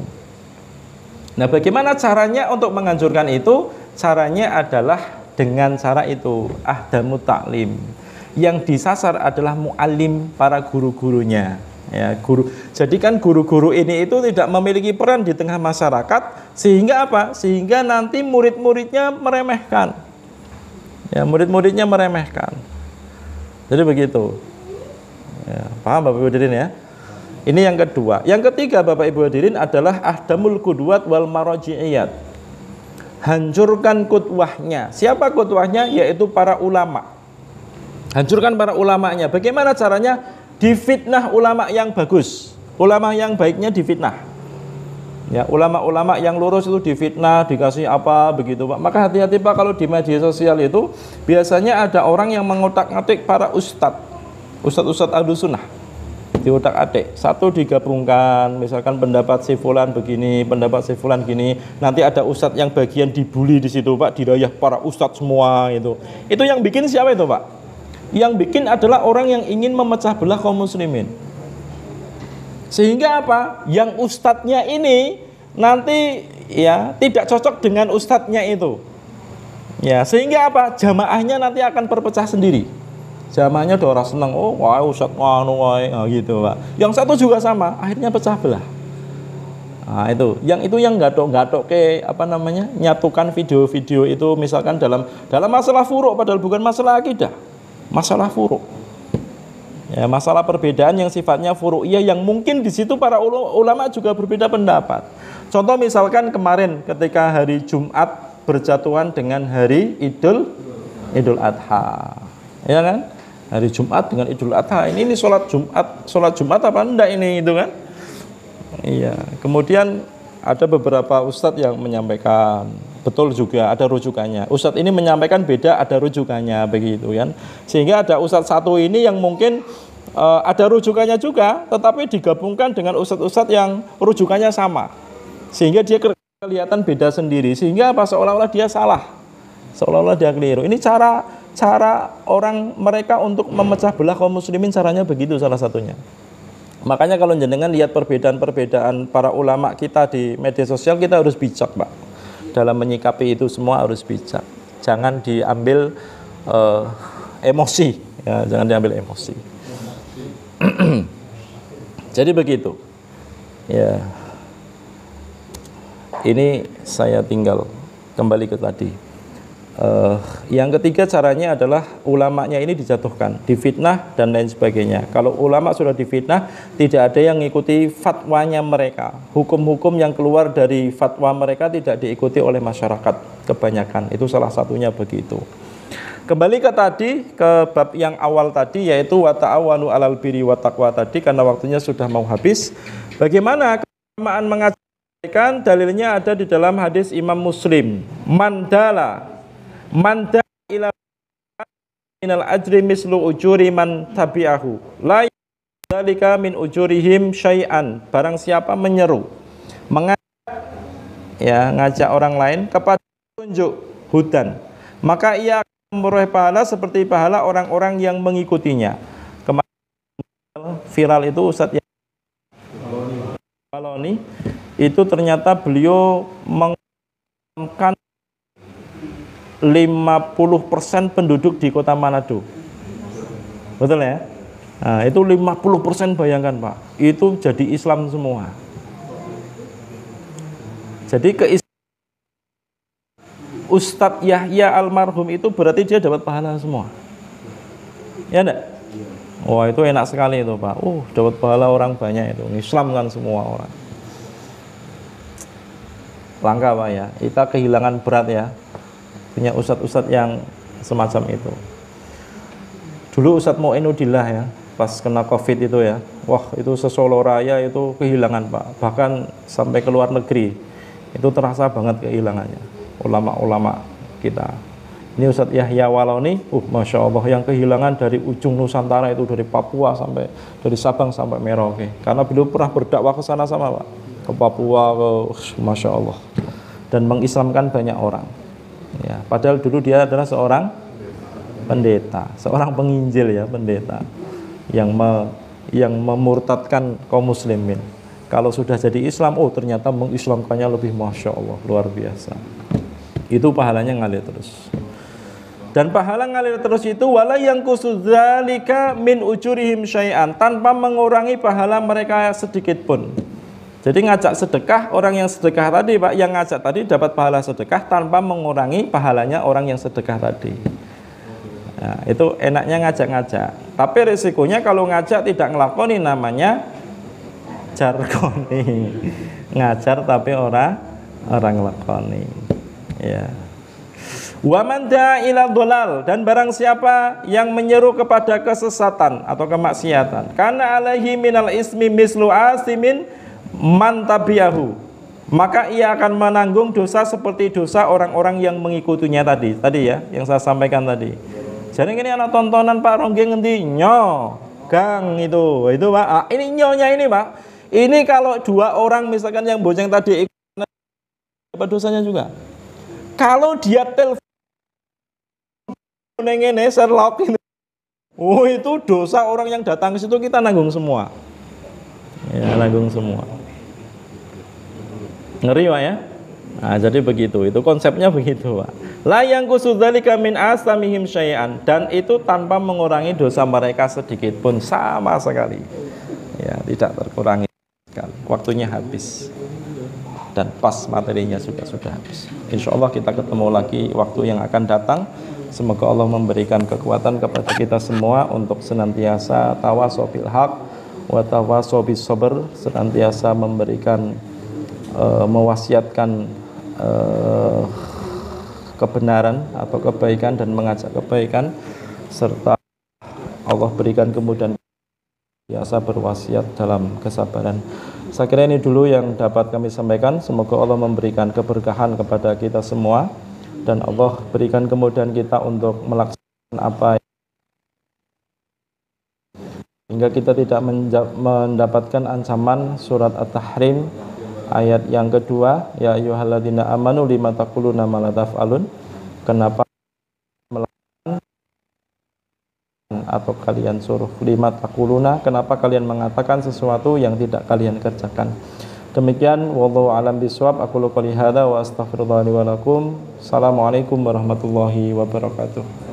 Nah, bagaimana caranya untuk menganjurkan itu? Caranya adalah dengan cara itu, ahdamu ta'lim. Yang disasar adalah mu'alim, para guru-gurunya. Ya, guru. Jadi kan guru-guru ini itu tidak memiliki peran di tengah masyarakat, sehingga apa? Sehingga nanti murid-muridnya meremehkan. Ya, murid-muridnya meremehkan. Jadi begitu. Ya, paham Bapak Ibu hadirin ya? Ini yang kedua. Yang ketiga Bapak Ibu hadirin adalah ahdamul qudwat wal maraji'iyat. Hancurkan kudwahnya. Siapa kudwahnya? Yaitu para ulama. Hancurkan para ulamanya. Bagaimana caranya? Difitnah ulama yang bagus. Ulama yang baiknya difitnah. Ya, ulama-ulama yang lurus itu difitnah, dikasih apa begitu, Pak. Maka hati-hati, Pak, kalau di media sosial itu biasanya ada orang yang mengotak-atik para ustadz Ahlus Sunnah. Diotak-atik, satu digabungkan, misalkan pendapat si fulan begini, pendapat si fulan gini, nanti ada ustadz yang bagian dibully di situ, Pak, dirayah para ustadz semua itu. Itu yang bikin siapa itu, Pak? Yang bikin adalah orang yang ingin memecah belah kaum muslimin. Sehingga apa? Yang ustadznya ini nanti ya tidak cocok dengan ustadznya itu. Ya, sehingga apa? Jamaahnya nanti akan berpecah sendiri. Jamaahnya udah orang seneng, oh wah ustadz nganu wae, gitu, Pak. Yang satu juga sama, akhirnya pecah belah. Nah, itu yang gatok ke apa namanya? Nyatukan video-video itu misalkan dalam masalah furuk padahal bukan masalah akidah. Masalah furuk. Ya, masalah perbedaan yang sifatnya furu'iyah yang mungkin di situ para ulama juga berbeda pendapat. Contoh misalkan kemarin ketika hari Jumat berjatuhan dengan hari Idul Adha. Ya kan? Hari Jumat dengan Idul Adha. Ini sholat Jumat apa enggak ini itu kan? Iya. Kemudian ada beberapa ustadz yang menyampaikan betul juga ada rujukannya. Ustadz ini menyampaikan beda, ada rujukannya begitu kan. Sehingga ada ustadz satu ini yang mungkin ada rujukannya juga, tetapi digabungkan dengan ustadz-ustadz yang rujukannya sama. Sehingga dia kelihatan beda sendiri. Sehingga apa? Seolah-olah dia salah. Seolah-olah dia keliru. Ini cara orang mereka untuk memecah belah kaum muslimin, caranya begitu salah satunya. Makanya kalau jenengan lihat perbedaan-perbedaan para ulama kita di media sosial, kita harus bijak, Pak. Dalam menyikapi itu semua harus bijak. Jangan diambil emosi, ya, jangan diambil emosi. Jadi begitu. Ya. Ini saya tinggal kembali ke tadi. Yang ketiga caranya adalah ulamanya ini dijatuhkan, difitnah dan lain sebagainya. Kalau ulama sudah difitnah, tidak ada yang mengikuti fatwanya mereka. Hukum-hukum yang keluar dari fatwa mereka tidak diikuti oleh masyarakat kebanyakan. Itu salah satunya begitu. Kembali ke tadi, ke bab yang awal tadi, yaitu wa ta'awanu 'alal birri wa taqwa tadi, karena waktunya sudah mau habis. Bagaimana keutamaan mengajarkan? Dalilnya ada di dalam hadis Imam Muslim. Mandala ila minal ajri mislu ujuri man tabi'ahu la dzalika min ujurihim syai'an. Barang siapa menyeru, ngajak orang lain kepada tunjuk hudan, maka ia akan memperoleh pahala seperti pahala orang-orang yang mengikutinya. Kemarin viral itu Ustadz Baloni itu ternyata beliau mengumumkan 50% penduduk di kota Manado. Betul ya? Nah, itu 50%, bayangkan Pak. Itu jadi Islam semua. Jadi Ustadz Yahya almarhum itu berarti dia dapat pahala semua. Ya enggak? Wah, itu enak sekali itu Pak. Dapat pahala orang banyak itu. Islam kan semua orang. Langka Pak ya. Kita kehilangan berat ya. Punya ustadz-ustadz yang semacam itu. Dulu Ustadz Mu'inudillah ya, pas kena COVID itu ya, wah itu se-Solo Raya itu kehilangan Pak. Bahkan sampai ke luar negeri, itu terasa banget kehilangannya. Ulama-ulama kita. Ini Ustadz Yahya Waloni, Masya Allah, yang kehilangan dari ujung Nusantara itu, dari Papua sampai, dari Sabang sampai Merauke. Karena beliau pernah berdakwah ke sana sama Pak. Ke Papua, Masya Allah. Dan mengislamkan banyak orang. Ya, padahal dulu dia adalah seorang pendeta, seorang penginjil ya, pendeta yang memurtadkan kaum muslimin. Kalau sudah jadi Islam, ternyata mengislamkannya lebih, Masya Allah, luar biasa. Itu pahalanya ngalir terus. Dan pahala ngalir terus itu wala yang kusudzalika min ujurihim syai'an, tanpa mengurangi pahala mereka sedikit pun. Jadi ngajak sedekah, orang yang sedekah tadi Pak, yang ngajak tadi dapat pahala sedekah tanpa mengurangi pahalanya orang yang sedekah tadi. Nah, itu enaknya ngajak-ngajak. Tapi risikonya kalau ngajak tidak ngelakoni, namanya jargoni. Ngajar tapi orang ngelakoni. Ya. Wa man da'a ila dhalal, dan barang siapa yang menyeru kepada kesesatan atau kemaksiatan, kana alaihi minal ismi mislu asimin man tabi'ahu, maka ia akan menanggung dosa seperti dosa orang-orang yang mengikutinya tadi ya, yang saya sampaikan tadi. Jadi ini anak tontonan Pak Ronggeng ngendi nyo gang itu Pak. Ini nyonya ini Pak. Ini kalau dua orang misalkan yang bonceng tadi apa dosanya juga. Kalau dia telepon ngene Sherlock itu, itu dosa orang yang datang ke situ kita nanggung semua. Ya, nanggung semua. Ngeri Pak ya? Nah, jadi begitu, itu konsepnya begitu Pak. La yang kusudzalika min asamihim syai'an, dan itu tanpa mengurangi dosa mereka sedikit pun, sama sekali. Ya, tidak terkurangi sekali. Waktunya habis. Dan pas materinya sudah habis. Insya Allah kita ketemu lagi waktu yang akan datang. Semoga Allah memberikan kekuatan kepada kita semua untuk senantiasa tawasau bil haq wa tawasau bis sabr, senantiasa memberikan mewasiatkan kebenaran atau kebaikan dan mengajak kebaikan, serta Allah berikan kemudahan biasa berwasiat dalam kesabaran. Saya kira ini dulu yang dapat kami sampaikan. Semoga Allah memberikan keberkahan kepada kita semua dan Allah berikan kemudahan kita untuk melaksanakan apa hingga kita tidak mendapatkan ancaman surat At-Tahrim ayat yang kedua, ya ayyuhalladzina amanu lima taquluna ma la taf'alun, kenapa melakukan atau kalian suruh lima taquluna, kenapa kalian mengatakan sesuatu yang tidak kalian kerjakan. Demikian, wallahu alam bisawab, aqulu qouli hadza wa astaghfirullah li wa lakum. Assalamualaikum warahmatullahi wabarakatuh.